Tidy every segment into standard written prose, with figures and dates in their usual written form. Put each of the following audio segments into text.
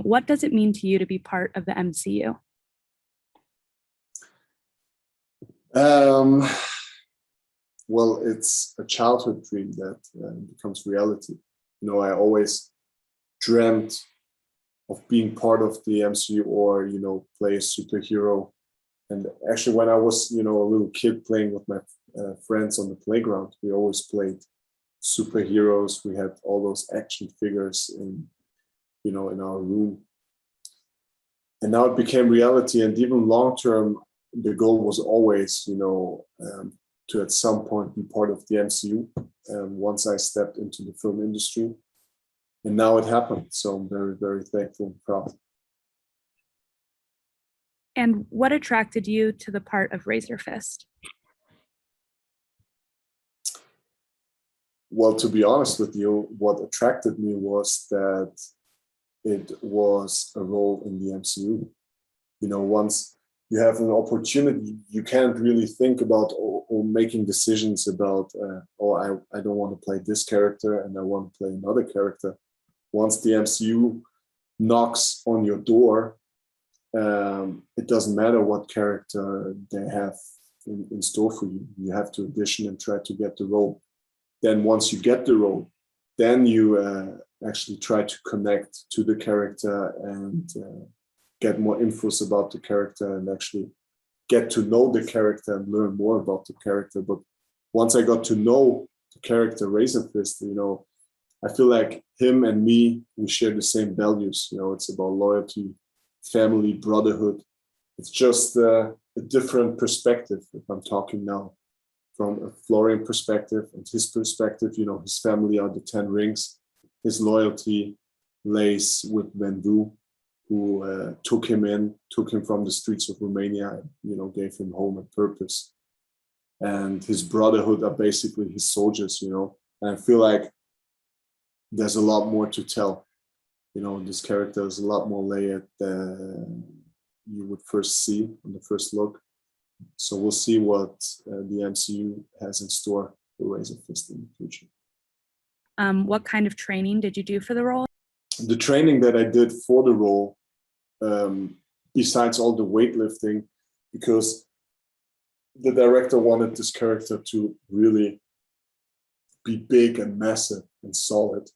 What does it mean to you to be part of the MCU? Well, it's a childhood dream that becomes reality. I always dreamt of being part of the MCU or, play a superhero. And actually, when I was, a little kid playing with my friends on the playground, we always played superheroes. We had all those action figures in our room. And now it became reality. And even long term, the goal was always, to at some point be part of the MCU. Once I stepped into the film industry, and now it happened. So I'm very, very thankful and proud. And what attracted you to the part of Razor Fist? Well, to be honest with you, what attracted me was that it was a role in the MCU. Once you have an opportunity, you can't really think about or making decisions about, I don't want to play this character and I want to play another character. Once the MCU knocks on your door, it doesn't matter what character they have in store for you. You have to audition and try to get the role. Then once you get the role, then you actually try to connect to the character and get more infos about the character and actually get to know the character and learn more about the character. But once I got to know the character Razor Fist, I feel like him and me, we share the same values. It's about loyalty, family, brotherhood. It's just a different perspective. If I'm talking now from a Florian perspective and his perspective, his family are the 10 rings. His loyalty lays with Vendu, who took him from the streets of Romania, and, gave him home and purpose. And his brotherhood are basically his soldiers, and I feel like there's a lot more to tell. This character is a lot more layered than you would first see on the first look. So we'll see what the MCU has in store for Razor Fist in the future. What kind of training did you do for the role? The training that I did for the role, besides all the weightlifting, because the director wanted this character to really be big and massive and solid,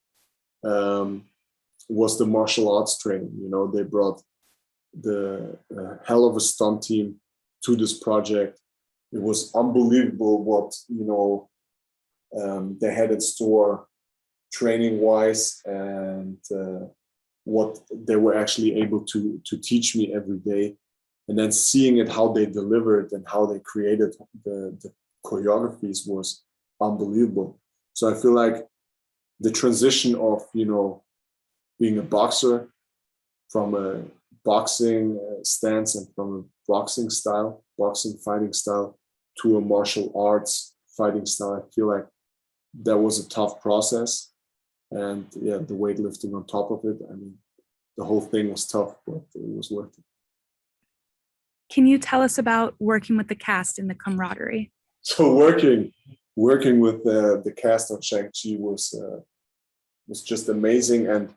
was the martial arts training. They brought the hell of a stunt team to this project. It was unbelievable what they had in store training wise, and what they were actually able to teach me every day. And then seeing it, how they delivered and how they created the choreographies was unbelievable. So I feel like the transition of, being a boxer from a boxing stance and from a boxing fighting style to a martial arts fighting style, I feel like that was a tough process. And yeah, the weightlifting on top of it, the whole thing was tough, but it was worth it. Can you tell us about working with the cast and the camaraderie? So working with the cast on Shang-Chi was just amazing and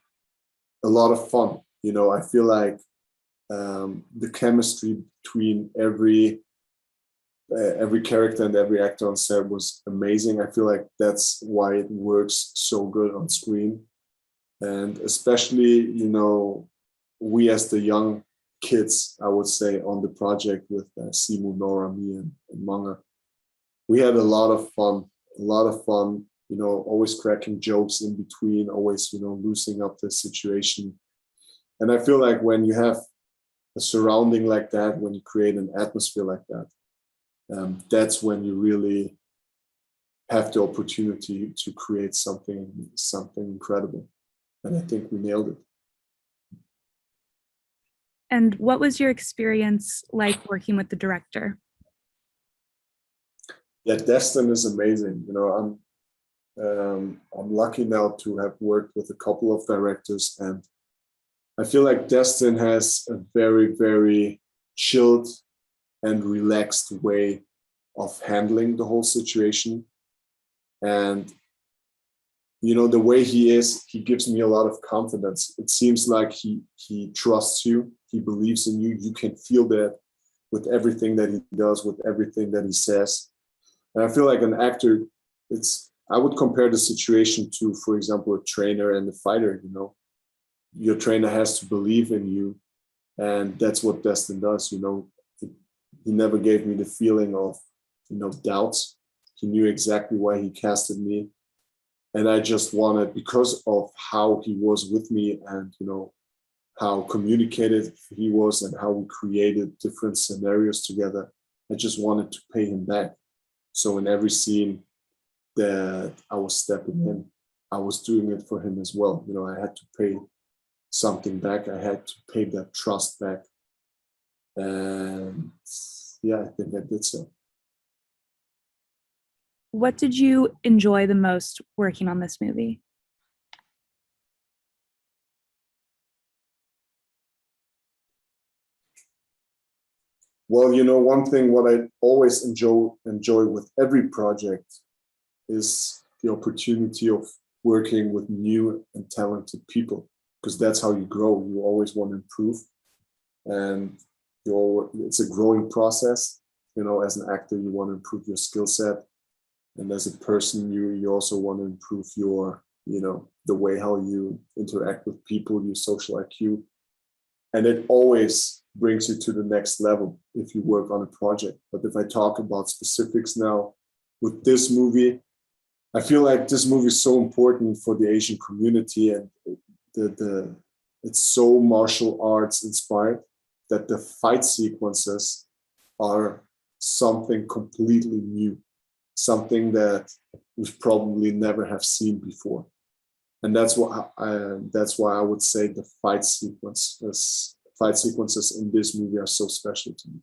a lot of fun. I feel like the chemistry between every character and every actor on set was amazing. I feel like that's why it works so good on screen. And especially, we as the young kids, I would say, on the project with Simu, Nora, me, and Manga, we had a lot of fun, always cracking jokes in between, always, loosening up the situation. And I feel like when you have a surrounding like that, when you create an atmosphere like that, that's when you really have the opportunity to create something incredible. And I think we nailed it. And what was your experience like working with the director? Yeah, Destin is amazing. I'm lucky now to have worked with a couple of directors, and I feel like Destin has a very, very chilled and relaxed way of handling the whole situation. And, the way he is, he gives me a lot of confidence. It seems like he trusts you, he believes in you. You can feel that with everything that he does, with everything that he says. And I feel like an actor, I would compare the situation to, for example, a trainer and a fighter. Your trainer has to believe in you, and that's what Destin does. He never gave me the feeling of doubts. He knew exactly why he casted me, and I just wanted, because of how he was with me, and how communicative he was, and how we created different scenarios together, I just wanted to pay him back. So in every scene that I was stepping in, I was doing it for him as well. I had to pay something back. I had to pay that trust back. And yeah, I think I did so. What did you enjoy the most working on this movie? Well, one thing what I always enjoy with every project is the opportunity of working with new and talented people, because that's how you grow. You always want to improve, and it's a growing process. As an actor, you want to improve your skill set, and as a person, you also want to improve your the way how you interact with people, your social IQ, and it always brings you to the next level if you work on a project. But if I talk about specifics now with this movie, I feel like this movie is so important for the Asian community, and it's so martial arts inspired that the fight sequences are something completely new, something that we probably never have seen before. And that's why I would say the fight sequences in this movie are so special to me.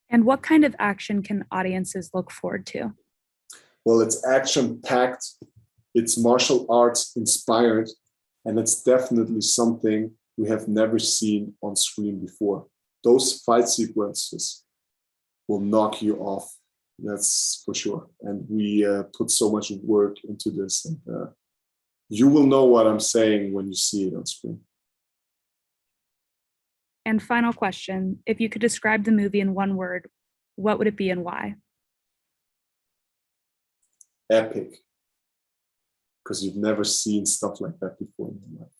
And what kind of action can audiences look forward to? Well, it's action packed, it's martial arts inspired, and it's definitely something we have never seen on screen before. Those fight sequences will knock you off, that's for sure. And we put so much work into this, and you will know what I'm saying when you see it on screen. And final question, if you could describe the movie in one word, what would it be and why? Epic. Because you've never seen stuff like that before in your life.